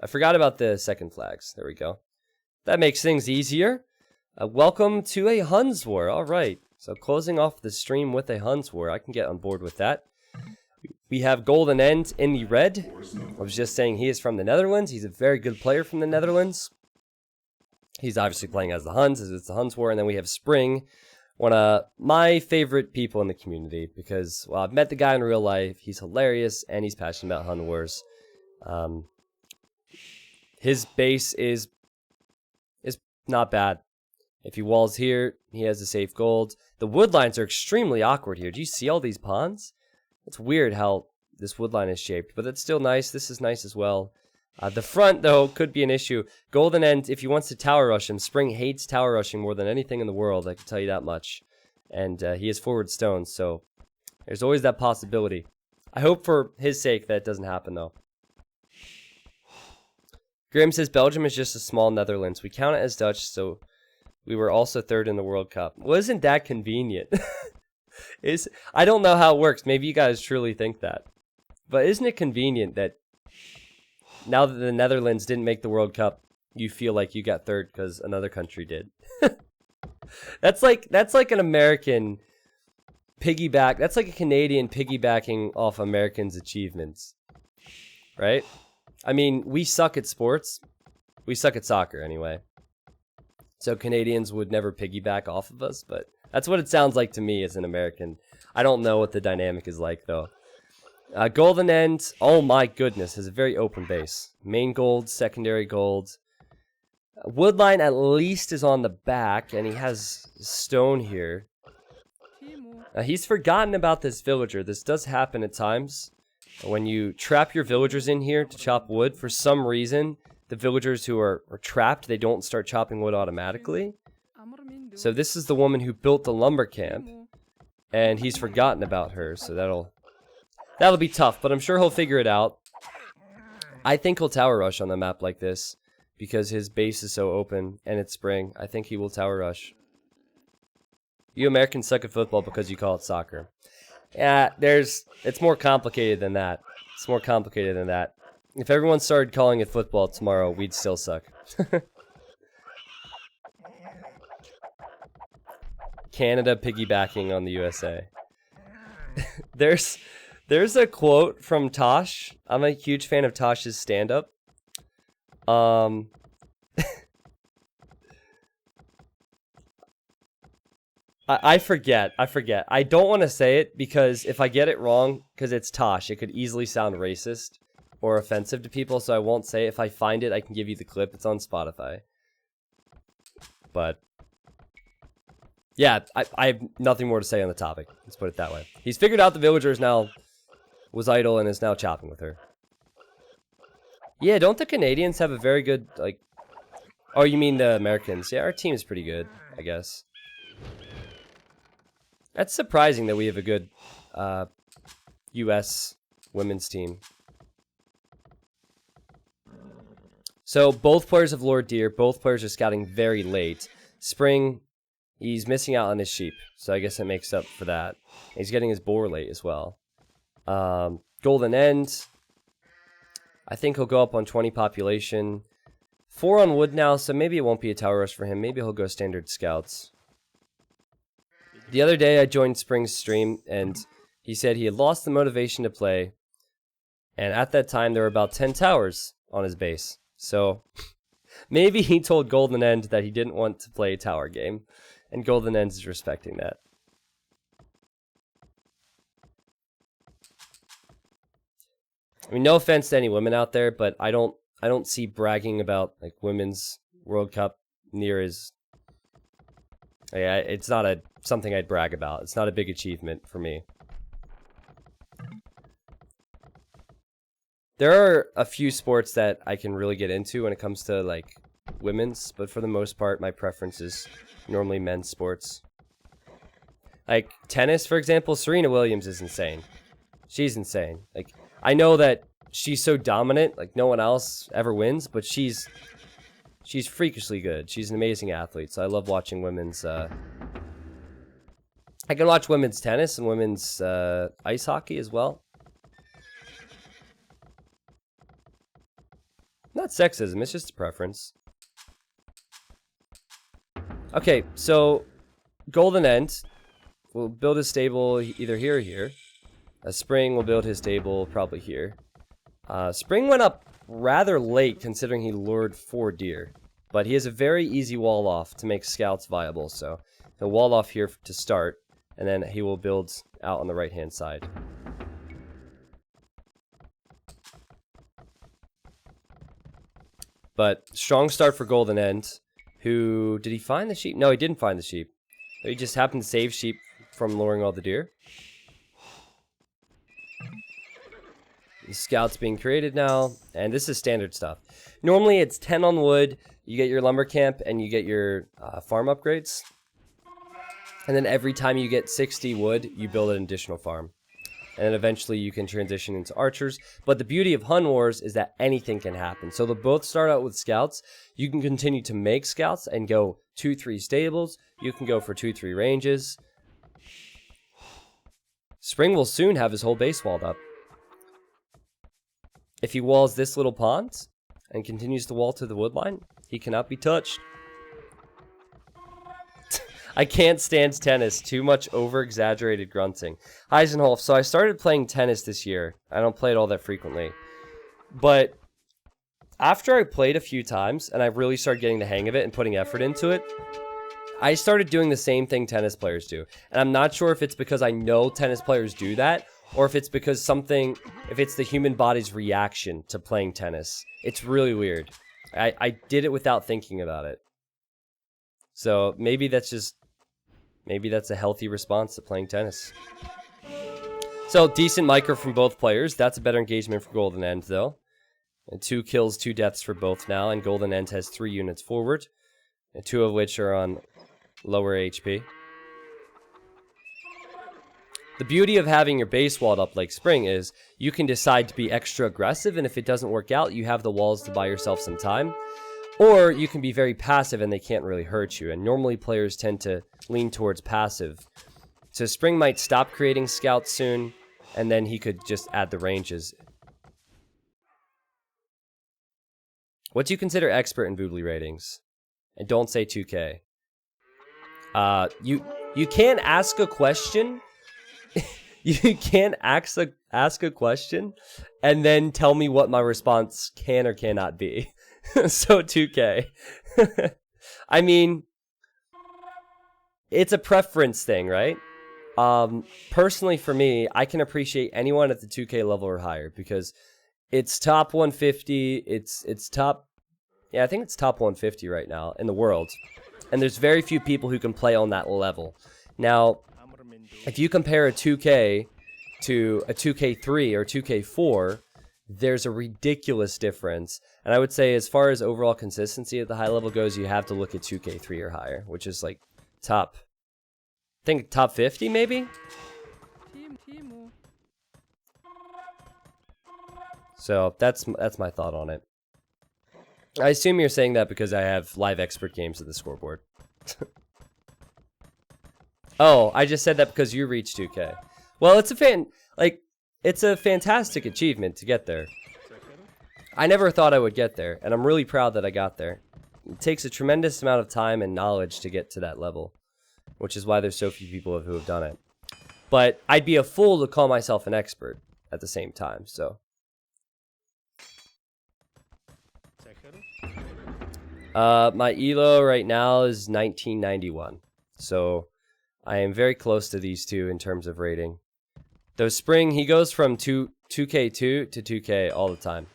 I forgot about the second flags. There we go. That makes things easier. Welcome to a Huns war. All right. So closing off the stream with a Huns war. I can get on board with that. We have Golden End in the red. I was just saying he is from the Netherlands. He's a very good player from the Netherlands. He's obviously playing as the Huns, as it's the Huns war. And then we have Spring, one of my favorite people in the community because, well, I've met the guy in real life. He's hilarious, and he's passionate about Hun wars. His base is not bad. If he walls here, he has a safe gold. The wood lines are extremely awkward here. Do you see all these pawns? It's weird how this wood line is shaped, but it's still nice. This is nice as well. The front, though, could be an issue. Golden End, if he wants to tower rush him, Spring hates tower rushing more than anything in the world, I can tell you that much. And he has forward stones, so there's always that possibility. I hope for his sake that it doesn't happen, though. Grim says Belgium is just a small Netherlands. We count it as Dutch, so we were also third in the World Cup. Well, isn't that convenient? I don't know how it works. Maybe you guys truly think that. But isn't it convenient that now that the Netherlands didn't make the World Cup, you feel like you got third because another country did? That's like an American piggyback. That's like a Canadian piggybacking off Americans' achievements, right? I mean, we suck at sports. We suck at soccer anyway. So Canadians would never piggyback off of us, but that's what it sounds like to me as an American. I don't know what the dynamic is like, though. Golden End, oh my goodness, has a very open base. Main gold, secondary gold. Woodline at least is on the back, and he has stone here. He's forgotten about this villager. This does happen at times. When you trap your villagers in here to chop wood, for some reason, the villagers who are trapped, they don't start chopping wood automatically. So this is the woman who built the lumber camp, and he's forgotten about her, so that'll be tough, but I'm sure he'll figure it out. I think he'll tower rush on the map like this, because his base is so open, and it's spring. I think he will tower rush. You Americans suck at football because you call it soccer. Yeah, it's more complicated than that. It's more complicated than that. If everyone started calling it football tomorrow, we'd still suck. Canada piggybacking on the USA. There's a quote from Tosh. I'm a huge fan of Tosh's stand-up. I forget. I don't want to say it because if I get it wrong, because it's Tosh, it could easily sound racist or offensive to people, so I won't say it. If I find it, I can give you the clip. It's on Spotify. But yeah, I have nothing more to say on the topic. Let's put it that way. He's figured out the villagers now was idle and is now chopping with her. Yeah, don't the Canadians have a very good, like... Oh, you mean the Americans? Yeah, our team is pretty good, I guess. That's surprising that we have a good U.S. women's team. So both players have Lord Deer. Both players are scouting very late. Spring, he's missing out on his sheep, so I guess that makes up for that. He's getting his boar late as well. Golden End, I think he'll go up on 20 population. 4 on wood now, so maybe it won't be a tower rush for him. Maybe he'll go standard scouts. The other day I joined Spring's stream, and he said he had lost the motivation to play. And at that time, there were about 10 towers on his base. So maybe he told Golden End that he didn't want to play a tower game. And Golden End is respecting that. I mean, no offense to any women out there, but I don't see bragging about like women's World Cup near as... Yeah, it's not something I'd brag about. It's not a big achievement for me. There are a few sports that I can really get into when it comes to like women's, but for the most part, my preference is normally men's sports. Like tennis, for example, Serena Williams is insane. She's insane. Like I know that she's so dominant, like no one else ever wins, but she's freakishly good. She's an amazing athlete, so I love watching women's... I can watch women's tennis and women's ice hockey as well. Not sexism, it's just a preference. Okay, so Golden End will build his stable either here or here. Spring will build his stable probably here. Spring went up rather late considering he lured 4 deer. But he has a very easy wall off to make scouts viable, so he'll wall off here to start, and then he will build out on the right-hand side. But strong start for Golden End. Who, did he find the sheep? No, he didn't find the sheep. He just happened to save sheep from luring all the deer. The scout's being created now, and this is standard stuff. Normally it's 10 on wood, you get your lumber camp, and you get your farm upgrades. And then every time you get 60 wood, you build an additional farm. And then eventually you can transition into archers. But the beauty of Hun Wars is that anything can happen. So they'll both start out with scouts. You can continue to make scouts and go 2-3 stables. You can go for 2-3 ranges. Spring will soon have his whole base walled up. If he walls this little pond and continues to wall to the wood line, he cannot be touched. I can't stand tennis. Too much over-exaggerated grunting. Heisenhoff, so I started playing tennis this year. I don't play it all that frequently. But after I played a few times and I really started getting the hang of it and putting effort into it, I started doing the same thing tennis players do. And I'm not sure if it's because I know tennis players do that or if it's because if it's the human body's reaction to playing tennis. It's really weird. I did it without thinking about it. So maybe that's a healthy response to playing tennis. So decent micro from both players. That's a better engagement for Golden End though. And 2 kills, 2 deaths for both now, and Golden End has 3 units forward, and 2 of which are on lower HP. The beauty of having your base walled up like Spring is you can decide to be extra aggressive, and if it doesn't work out, you have the walls to buy yourself some time. Or you can be very passive and they can't really hurt you. And normally players tend to lean towards passive. So Spring might stop creating scouts soon, and then he could just add the ranges. What do you consider expert in Boobly ratings? And don't say 2K. You can't ask a question. You can't ask a question and then tell me what my response can or cannot be. So 2K. I mean, it's a preference thing, right? Personally for me, I can appreciate anyone at the 2K level or higher because it's top 150, it's top, yeah, I think it's top 150 right now in the world. And there's very few people who can play on that level. Now, if you compare a 2K to a 2K3 or 2K4, there's a ridiculous difference. And I would say as far as overall consistency at the high level goes, you have to look at 2K3 or higher, which is like top, I think top 50 maybe? So that's my thought on it. I assume you're saying that because I have live expert games at the scoreboard. Oh, I just said that because you reached 2K. Well, it's a fantastic achievement to get there. I never thought I would get there, and I'm really proud that I got there. It takes a tremendous amount of time and knowledge to get to that level, which is why there's so few people who have done it. But I'd be a fool to call myself an expert at the same time, so. My ELO right now is 1991, so I am very close to these two in terms of rating. Though Spring, he goes from 2K2 to 2K all the time.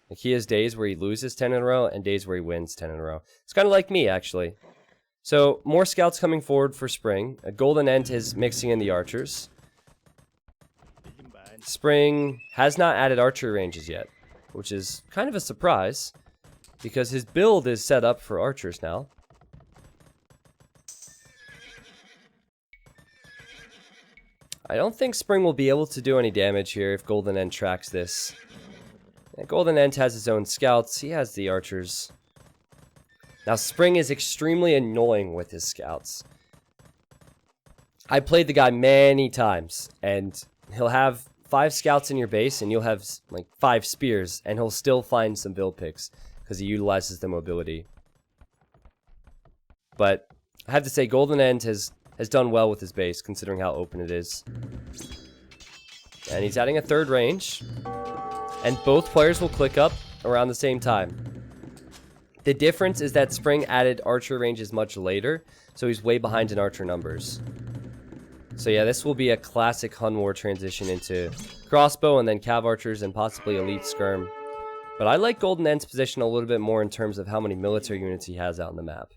Like he has days where he loses 10 in a row and days where he wins 10 in a row. It's kind of like me, actually. So, more scouts coming forward for Spring. A Golden End is mixing in the archers. Spring has not added archery ranges yet, which is kind of a surprise, because his build is set up for archers now. I don't think Spring will be able to do any damage here if Golden End tracks this. And Golden End has his own scouts. He has the archers. Now, Spring is extremely annoying with his scouts. I played the guy many times, and he'll have 5 scouts in your base and you'll have like 5 spears, and he'll still find some build picks because he utilizes the mobility. But I have to say, Golden End has done well with his base considering how open it is. And he's adding a 3rd range, and both players will click up around the same time. The difference is that Spring added archer ranges much later, so he's way behind in archer numbers. So yeah, this will be a classic Hun War transition into crossbow and then cav archers and possibly elite skirm. But I like Golden End's position a little bit more in terms of how many military units he has out on the map.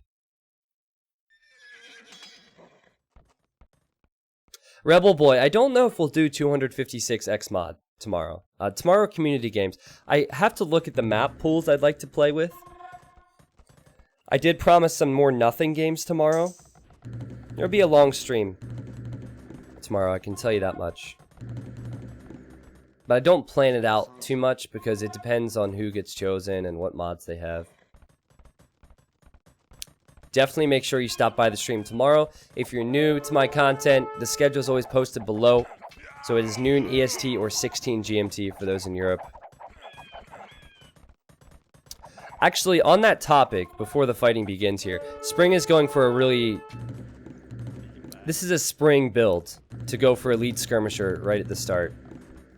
Rebel Boy, I don't know if we'll do 256x mod tomorrow. Tomorrow community games. I have to look at the map pools I'd like to play with. I did promise some more nothing games tomorrow. There'll be a long stream tomorrow, I can tell you that much. But I don't plan it out too much because it depends on who gets chosen and what mods they have. Definitely make sure you stop by the stream tomorrow. If you're new to my content, the schedule is always posted below. So it is noon EST or 16 GMT for those in Europe. Actually, on that topic, before the fighting begins here, Spring is going for a really... This is a Spring build to go for Elite Skirmisher right at the start.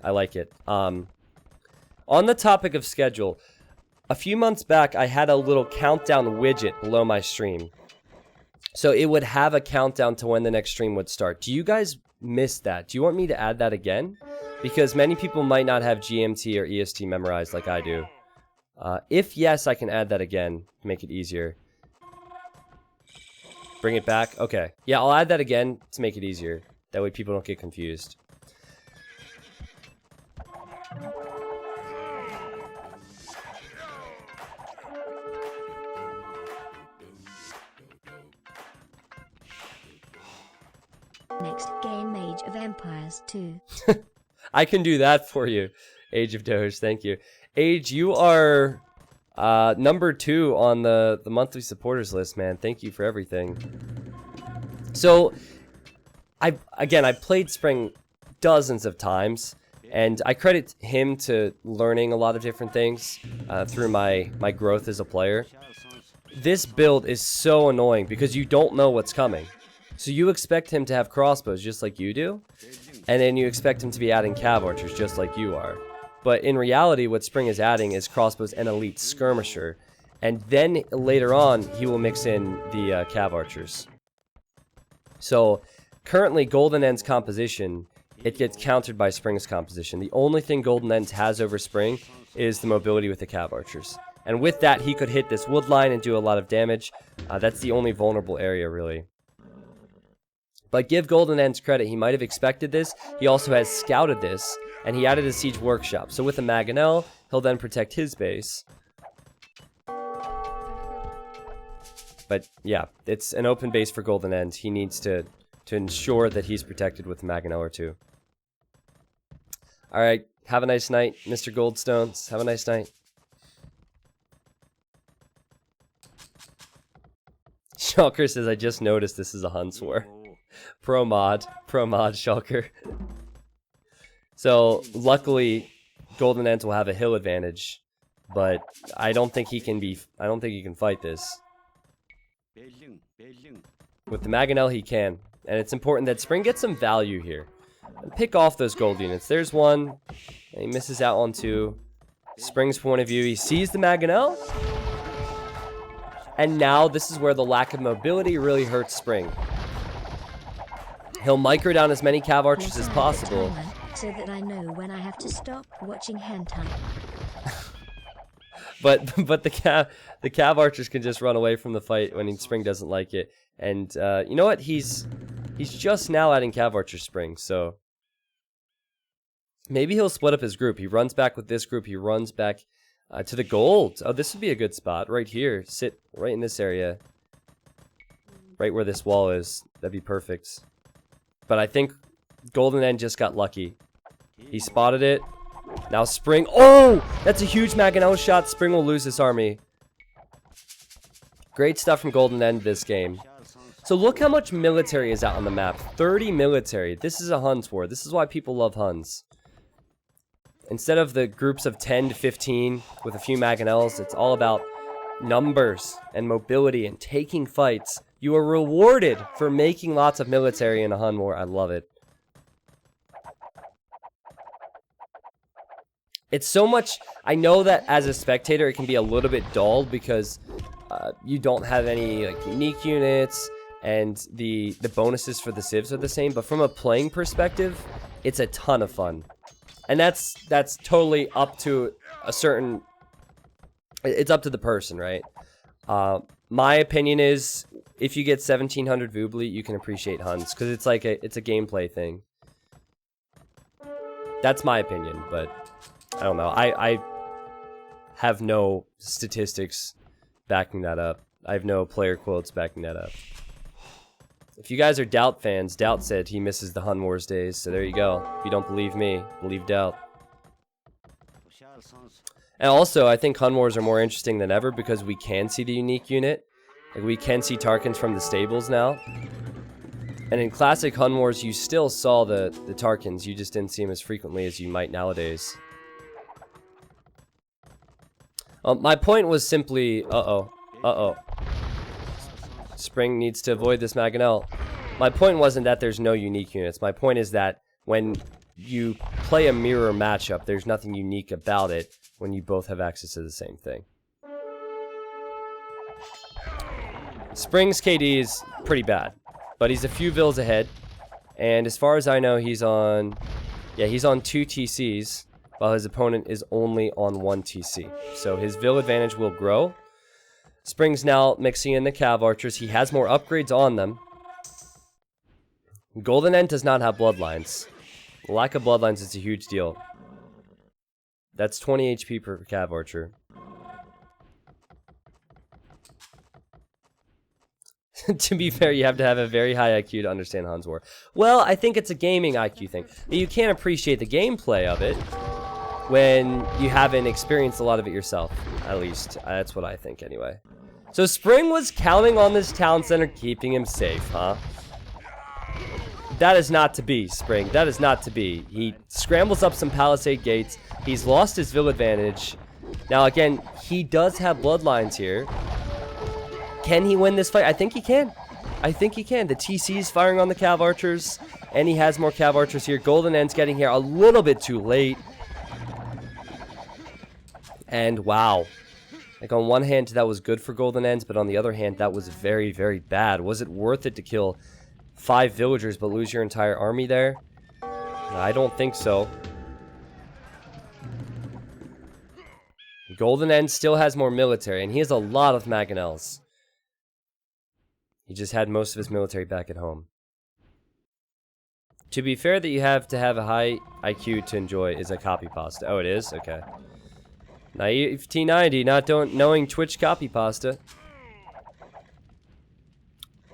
I like it. On the topic of schedule, a few months back, I had a little countdown widget below my stream. So it would have a countdown to when the next stream would start. Do you guys miss that? Do you want me to add that again? Because many people might not have GMT or EST memorized like I do. If yes, I can add that again to make it easier. Bring it back? Okay. Yeah, I'll add that again to make it easier. That way people don't get confused. Next game, Age of Empires 2. I can do that for you, Age of Doge. Thank you. Age, you are number 2 on the monthly supporters list, man. Thank you for everything. So, I played Spring dozens of times, and I credit him to learning a lot of different things through my growth as a player. This build is so annoying because you don't know what's coming. So you expect him to have crossbows just like you do, and then you expect him to be adding cav archers just like you are. But in reality, what Spring is adding is crossbows and elite skirmisher, and then later on, he will mix in the cav archers. So currently, Golden End's composition, it gets countered by Spring's composition. The only thing Golden End has over Spring is the mobility with the cav archers. And with that, he could hit this wood line and do a lot of damage. That's the only vulnerable area, really. But give Golden End's credit, he might have expected this. He also has scouted this, and he added a siege workshop. So with a Mangonel, he'll then protect his base. But yeah, it's an open base for Golden End. He needs to ensure that he's protected with a Mangonel or 2. Alright, have a nice night, Mr. Goldstones. Have a nice night. Shulker says, I just noticed this is a Huns War. Pro mod, Shulker. So, luckily, Golden End will have a hill advantage, but I don't think he can fight this. With the Mangonel, he can, and it's important that Spring gets some value here. And pick off those gold units. There's one, and he misses out on 2. Spring's point of view, he sees the Mangonel, and now this is where the lack of mobility really hurts Spring. He'll micro down as many cav archers as possible. So that I know when I have to stop watching hentai. but the cav archers can just run away from the fight when Spring doesn't like it. And you know what? He's just now adding cav archer Spring, so maybe he'll split up his group. He runs back with this group. He runs back to the gold. Oh, this would be a good spot right here. Sit right in this area, right where this wall is. That'd be perfect. But I think Golden End just got lucky. He spotted it. Now Spring... Oh! That's a huge Mangonel shot. Spring will lose this army. Great stuff from Golden End this game. So look how much military is out on the map. 30 military. This is a Huns war. This is why people love Huns. Instead of the groups of 10 to 15 with a few mangonels, it's all about numbers and mobility and taking fights. You are rewarded for making lots of military in a Hun war. I love it. It's so much. I know that as a spectator, it can be a little bit dull because you don't have any like unique units, and the bonuses for the civs are the same. But from a playing perspective, it's a ton of fun, and that's totally up to a certain. It's up to the person, right? My opinion is, if you get 1700 Vubli, you can appreciate Huns because it's like it's a gameplay thing. That's my opinion, but. I don't know. I have no statistics backing that up. I have no player quotes backing that up. If you guys are Doubt fans, Doubt said he misses the Hun Wars days, so there you go. If you don't believe me, believe Doubt. And also, I think Hun Wars are more interesting than ever because we can see the unique unit. Like, we can see Tarkans from the stables now. And in classic Hun Wars, you still saw the Tarkans. You just didn't see them as frequently as you might nowadays. My point was simply, Spring needs to avoid this Mangonel. My point wasn't that there's no unique units. My point is that when you play a mirror matchup, there's nothing unique about it when you both have access to the same thing. Spring's KD is pretty bad, but he's a few vills ahead. And as far as I know, he's on 2 TCs. While his opponent is only on 1 TC. So his Vill advantage will grow. Spring's now mixing in the Cav Archers. He has more upgrades on them. Golden End does not have Bloodlines. The lack of Bloodlines is a huge deal. That's 20 HP per Cav Archer. To be fair, you have to have a very high IQ to understand Huns War. Well, I think it's a gaming IQ thing. You can't appreciate the gameplay of it when you haven't experienced a lot of it yourself, at least. That's what I think, anyway. So Spring was counting on this town center keeping him safe, huh? That is not to be, Spring. That is not to be. He scrambles up some palisade gates. He's lost his Vill advantage. Now, again, he does have Bloodlines here. Can he win this fight? I think he can. I think he can. The TC's firing on the Cav Archers, and he has more Cav Archers here. Golden End's getting here a little bit too late. And wow, like on one hand that was good for Golden Ends, but on the other hand that was very, very bad. Was it worth it to kill 5 villagers but lose your entire army there? I don't think so. Golden End still has more military, and he has a lot of mangonels. He just had most of his military back at home. To be fair, that you have to have a high IQ to enjoy is a copy pasta. Oh, it is? Okay. Naive T90, not knowing Twitch copy pasta.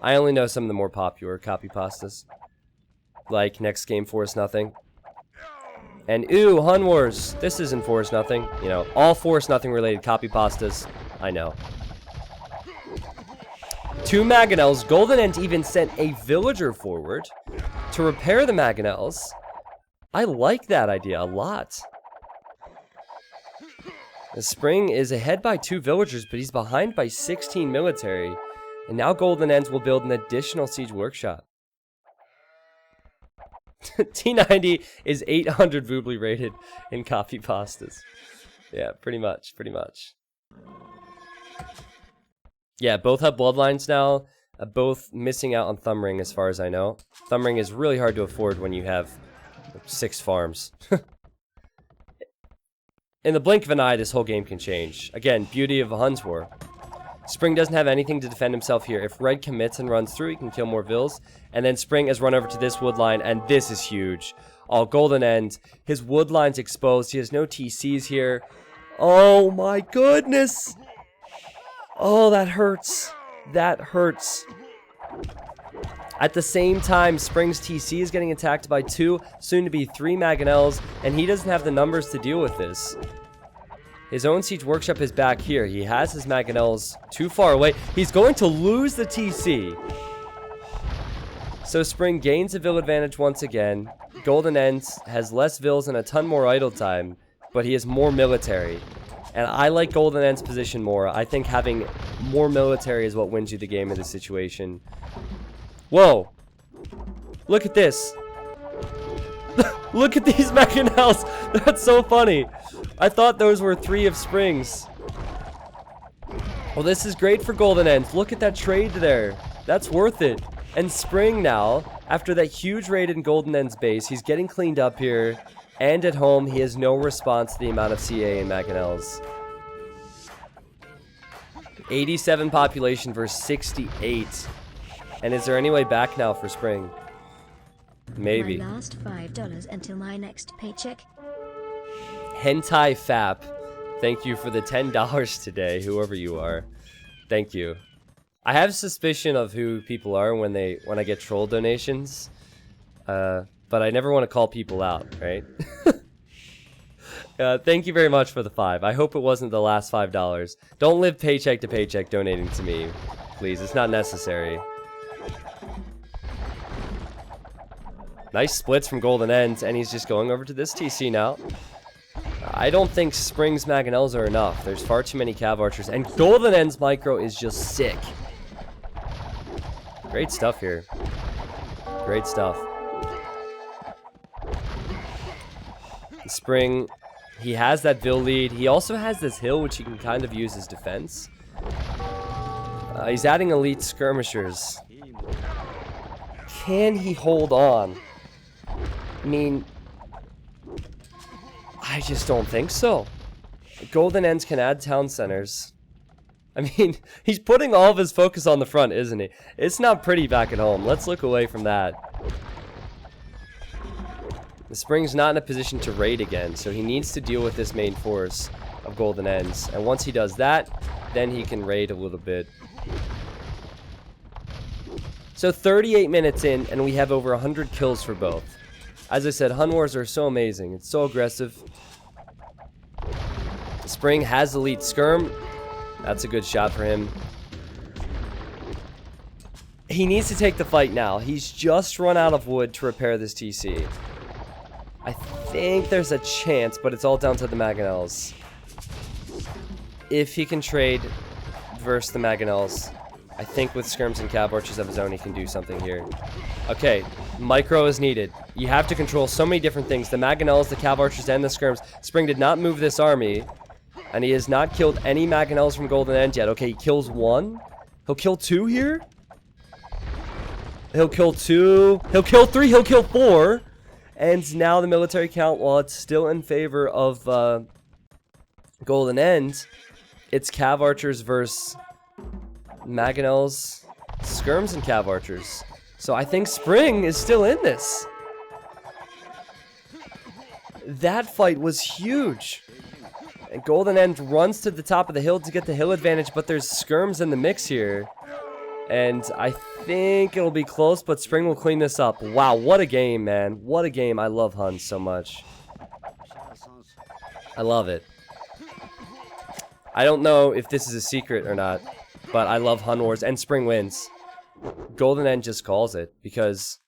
I only know some of the more popular copy pastas. Like Next Game Force Nothing. And ooh, Hun Wars. This isn't Force Nothing. You know, all Force Nothing related copy pastas. I know. 2 Mangonels. Golden End even sent a villager forward to repair the Mangonels. I like that idea a lot. The Spring is ahead by 2 villagers, but he's behind by 16 military. And now Golden Ends will build an additional siege workshop. T90 is 800 Vubli rated in copy pastas. Yeah, pretty much. Yeah, both have Bloodlines now. Both missing out on Thumb Ring as far as I know. Thumb Ring is really hard to afford when you have 6 farms. In the blink of an eye, this whole game can change. Again, beauty of a Huns War. Spring doesn't have anything to defend himself here. If Red commits and runs through, he can kill more Vills. And then Spring has run over to this wood line, and this is huge. Oh, Golden End. His wood line's exposed. He has no TCs here. Oh my goodness! Oh, that hurts. That hurts. At the same time, Spring's TC is getting attacked by 2, soon to be 3 Mangonels, and he doesn't have the numbers to deal with this. His own siege workshop is back here. He has his Mangonels too far away. He's going to lose the TC. So Spring gains a Vill advantage once again. Golden Ends has less Vills and a ton more idle time. but he has more military. And I like Golden End's position more. I think having more military is what wins you the game in this situation. Whoa. Look at this. Look at these Machinels. That's so funny. I thought those were 3 of Springs. Well, this is great for Golden End. Look at that trade there. That's worth it. And Spring now, after that huge raid in Golden End's base, he's getting cleaned up here. And at home, he has no response to the amount of CA and Machinels. 87 population versus 68. And is there any way back now for Spring? Maybe. My last $5 until my next paycheck. Hentai Fap. Thank you for the $10 today, whoever you are. Thank you. I have suspicion of who people are when I get troll donations. But I never want to call people out, right? Thank you very much for the 5. I hope it wasn't the last $5. Don't live paycheck to paycheck donating to me. Please, it's not necessary. Nice splits from Golden Ends, and he's just going over to this TC now. I don't think Spring's Machinels are enough. There's far too many Cav Archers, and Golden End's micro is just sick. Great stuff here. Great stuff. Spring, he has that Vil lead. He also has this hill, which he can kind of use as defense. He's adding elite skirmishers. Can he hold on? I mean, I just don't think so. Golden Ends can add town centers. I mean, he's putting all of his focus on the front, isn't he? It's not pretty back at home. Let's look away from that. The Spring's not in a position to raid again, so he needs to deal with this main force of Golden Ends. And once he does that, then he can raid a little bit. So 38 minutes in, and we have over 100 kills for both. As I said, Hun Wars are so amazing. It's so aggressive. Spring has elite skirm. That's a good shot for him. He needs to take the fight now. He's just run out of wood to repair this TC. I think there's a chance, but it's all down to the Machinels. If he can trade versus the Machinels, I think with skirms and Cav Archers of his own, he can do something here. Okay, micro is needed. You have to control so many different things. The Machinels, the Cav Archers, and the skirms. Spring did not move this army, and he has not killed any Machinels from Golden End yet. Okay, he kills 1. He'll kill 2 here. He'll kill 2. He'll kill 3. He'll kill 4. And now the military count, while it's still in favor of Golden End, it's Cav Archers versus Machinels, skirms, and Cav Archers. So I think Spring is still in this. That fight was huge. And Golden End runs to the top of the hill to get the hill advantage, but there's skirms in the mix here. And I think it'll be close, but Spring will clean this up. Wow, what a game, man. What a game. I love Huns so much. I love it. I don't know if this is a secret or not, but I love Hun Wars, and Spring wins. Golden End just calls it because,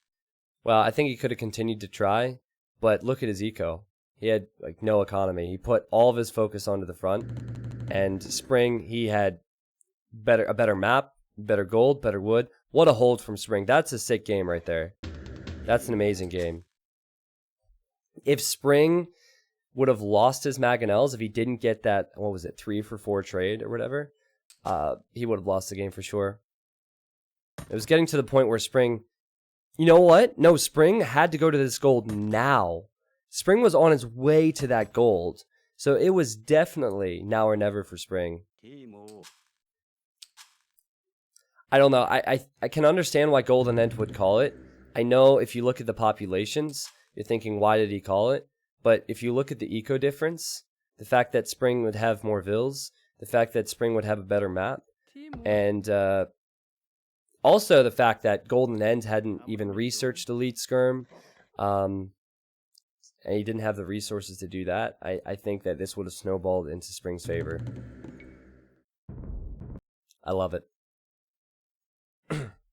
well, I think he could have continued to try, but look at his eco. He had, like, no economy. He put all of his focus onto the front, and Spring, he had a better map, better gold, better wood. What a hold from Spring. That's a sick game right there. That's an amazing game. If Spring would have lost his Machinels, if he didn't get that, what was it, 3 for 4 trade or whatever, he would have lost the game for sure. It was getting to the point where Spring, you know what? No, Spring had to go to this gold now. Spring was on his way to that gold. So it was definitely now or never for Spring. I don't know. I can understand why Golden End would call it. I know if you look at the populations, you're thinking, why did he call it? But if you look at the eco difference, the fact that Spring would have more Vils, the fact that Spring would have a better map, and also the fact that Golden End hadn't even researched Elite Skirm, and he didn't have the resources to do that, I think that this would have snowballed into Spring's favor. I love it.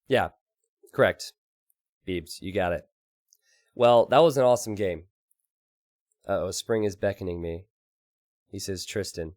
Yeah, correct. Beebs, you got it. Well, that was an awesome game. Uh-oh, Spring is beckoning me. He says Tristan.